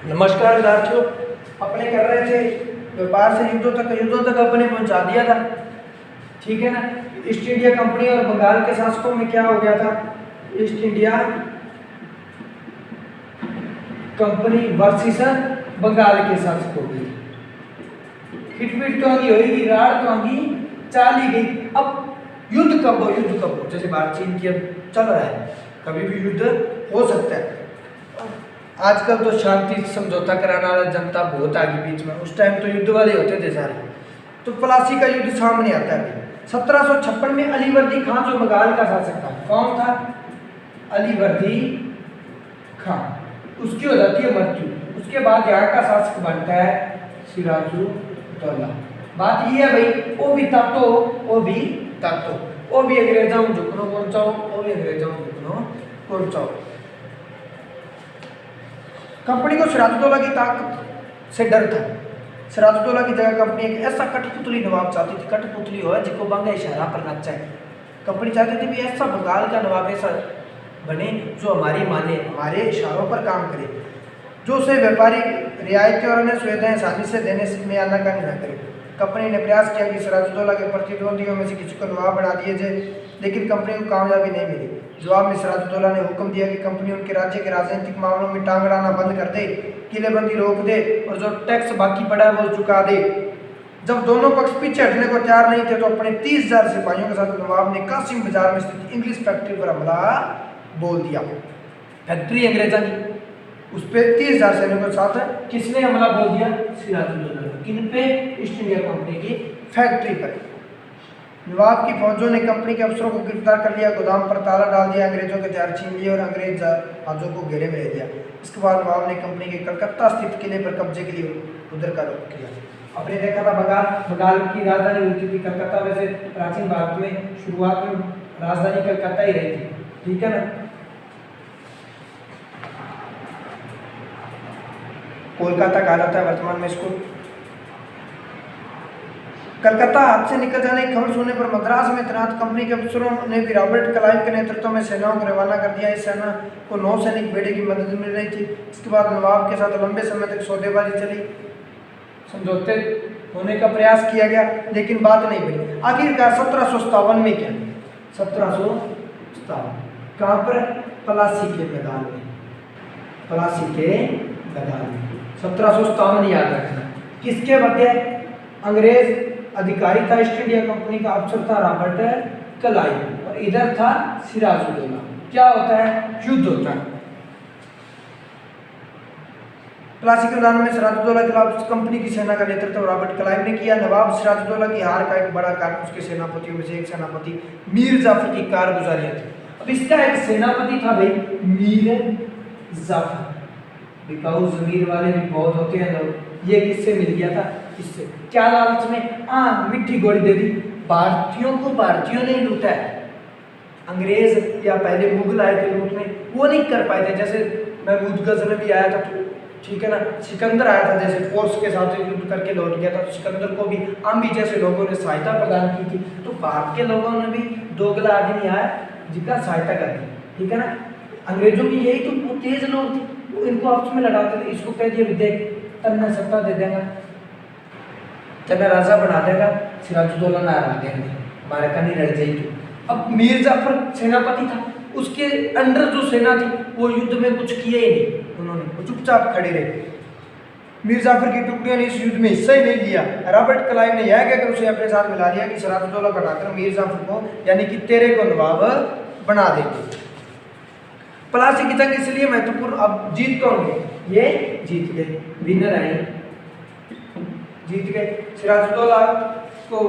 नमस्कार विद्यार्थियों, अपने कर रहे थे व्यापार से युद्धों तक अपने पहुंचा दिया था। ठीक है ना। ईस्ट इंडिया कंपनी और बंगाल के शासकों में क्या हो गया था? East India Company versus Bengal के शासकों की खिटपिट तो आगी होगी, राड़ तो आगी चाली गई। अब युद्ध कब हो? जैसे भारत चीन की अब चल रहा है, कभी भी युद्ध हो सकता है। आजकल तो शांति समझौता कराने वाला जनता बहुत आगे बीच में, उस टाइम तो युद्ध वाले होते थे सारे। तो प्लासी का युद्ध सामने आता है। 1756 में अलीवर्दी खान जो बंगाल का शासक था, कौन था? अलीवर्दी खान। उसकी हो जाती है मृत्यु। उसके बाद यहाँ का शासक बनता है सिराजुद्दौला। बात ये है भाई, वो भी तत्तो वो भी अंग्रेजों झुकनो पहुंचाओ, कंपनी को सिराजुद्दौला की ताकत से डर था। सिराजुद्दौला की जगह कंपनी एक ऐसा कठपुतली नवाब चाहती थी, कठपुतली हो जिसको बंगा इशारा पर नच जाए। कंपनी चाहती थी भी ऐसा बंगाल का नवाब ऐसा बने जो हमारी माने, हमारे इशारों पर काम करे, जो उसे व्यापारी रियायतें और अन्य सुविधाएं आसानी से देने में आनाकानी न करे। कंपनी ने प्रयास किया कि सिराजुद्दौला के प्रतिद्वंदियों में से किसी को नवाब बना दिए जाए, लेकिन कंपनी को कामयाबी नहीं मिली। जवाब में सिराजुद्दौला ने हुक्म दिया कि कंपनी उनके राज्य के राजनीतिक मामलों में टांग अड़ाना बंद कर दे, किलेबंदी रोक दे और जो टैक्स बाकी पड़ा है वो चुका दे। जब दोनों पक्ष पीछे हटने को तैयार नहीं थे तो अपने 30,000 सिपाहियों के साथ नवाब ने कासिम बाजार में स्थित इंग्लिश फैक्ट्री पर हमला बोल दिया। फैक्ट्री अंग्रेजा की, उस पर 30,000 सैनिकों के साथ किसने हमला बोल दिया? सिराजुद्दौला ने। किन पे? ईस्ट इंडिया कंपनी की फैक्ट्री पर। नवाब की फौजों ने कंपनी के अफसरों को गिरफ्तार कर लिया, गोदाम पर ताला डाल दिया, अंग्रेजों के हथियार छीन लिए और अंग्रेज जहाजों को घेरे में ले दिया। इसके बाद नवाब ने कंपनी के कलकत्ता स्थित किले पर कब्जे के लिए उधर का रुख किया। आपने देखा था बंगाल की राजधानी होती थी कलकत्ता। वैसे प्राचीन भारत में शुरुआत में राजधानी कलकत्ता ही रही थी। ठीक है ना। कोलकाता कहा जाता है वर्तमान में इसको। कलकत्ता हाथ से निकल जाने की खबर सुनने पर मद्रास में तैनात कंपनी के अफसरों ने भी रॉबर्ट क्लाइव के नेतृत्व में सेनाओं को रवाना कर दिया। इस सेना को 9 सैनिक बेड़े की मदद मिल रही थी। इसके बाद नवाब के साथ लंबे समय तक सौदेबाजी चली, समझौते होने का प्रयास किया गया, लेकिन बात नहीं बनी। आखिरकार 1757 में क्या? 1757 कहाँ पर? प्लासी के मैदान में। 1757 याद रखना। किसके बदले? अंग्रेज अधिकारी था, ईस्ट इंडिया कंपनी का अफसर था रॉबर्ट क्लाइव, और इधर था सिराजुद्दौला। क्या होता है? युद्ध होता है। प्लासी के मैदान में सिराजुद्दौला के खिलाफ कंपनी की सेना का नेतृत्व रॉबर्ट क्लाइव ने किया। नवाब सिराजुद्दौला की हार का एक बड़ा कारण उसके सेनापतियों में से एक सेनापति मीर जाफर की कारगुजारी थी। अब इसका एक सेनापति था भाई मीर जाफर। बिकाऊ जमीर वाले भी बहुत होते हैं लोग। ये किससे मिल गया था? इससे क्या लालच में? मिट्टी गोली दे दी। भारतीयों ने लूटा है। अंग्रेज या पहले मुगल आए थे लूटने, वो नहीं कर पाए थे। जैसे महमूद गजनवी भी आया था, ठीक है ना। सिकंदर आया था, जैसे फोर्स के साथ युद्ध करके लौट गया था। तो सिकंदर को भी आम्बी जैसे लोगों ने सहायता प्रदान की थी। तो भारत के लोगों ने भी दोगला आदमी आया जिनका सहायता कर दी। ठीक है ना। अंग्रेजों की यही तो तेज लोग थे, इनको आपस में लड़ाते थे। इसको कह दिया विदेश तन्ना सत्ता दे देगा, तन्ना राजा बना देगा, सिराजुद्दौला ना हरा देंगे, हमारे का नहीं लड़ जाएगी। अब मीर जाफर सेनापति था, उसके अंडर जो सेना थी वो युद्ध में कुछ किए ही नहीं। उन्होंने वो चुपचाप खड़े रहे। मीर जाफर की टुकड़ियों ने इस युद्ध में हिस्सा ही नहीं लिया। रॉबर्ट क्लाइव ने यह कहकर उसे अपने साथ मिला लिया कि सिराजुद्दौला को हटाकर मीर जाफर को, यानी कि तेरे को नवाब बना देंगे। प्लासी की जंग इसलिए महत्वपूर्ण। अब जीत कौन गए? ये जीत गए, विनर आए, जीत गए। सिराजुद्दौला को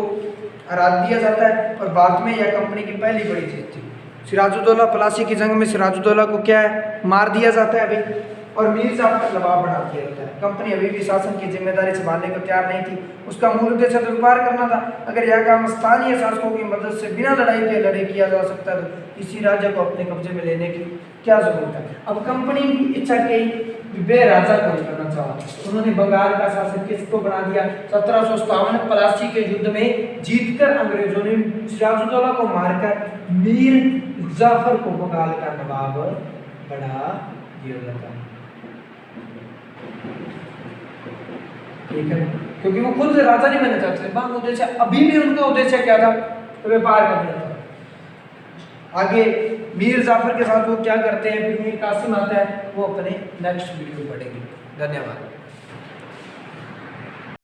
हरा दिया जाता है और बाद में यह कंपनी की पहली बड़ी जीत थी। सिराजुद्दौला प्लासी की जंग में सिराजुद्दौला को क्या है? मार दिया जाता है अभी, और मीर जाफर नवाब बना दिया जाता है। कंपनी अभी भी शासन की जिम्मेदारी संभालने को तैयार नहीं थी। उसका मूल उद्देश्य व्यापार करना था। अगर यह काम स्थानीय शासकों की मदद से बिना लड़ाई के लड़े किया जा सकता तो किसी राज्य को अपने कब्जे में लेने की क्या जरूरत है? अब कंपनी की इच्छा की वे राजा को करना चाहा। उन्होंने बंगाल का शासक किसको बना दिया? 1757 प्लासी के युद्ध में जीतकर अंग्रेजों ने सिराजुद्दौला को मारकर मीर जाफर को बंगाल का नवाब बना दिया जाता है। ठीक है, क्योंकि वो खुद राजा नहीं बनना चाहते थे। बांग उद्देश्य अभी भी उनका उद्देश्य क्या था? व्यापार करना था। आगे मीर जाफर के साथ वो क्या करते हैं, फिर मीर कासिम आता है, वो अपने नेक्स्ट वीडियो में पढ़ेंगे। धन्यवाद।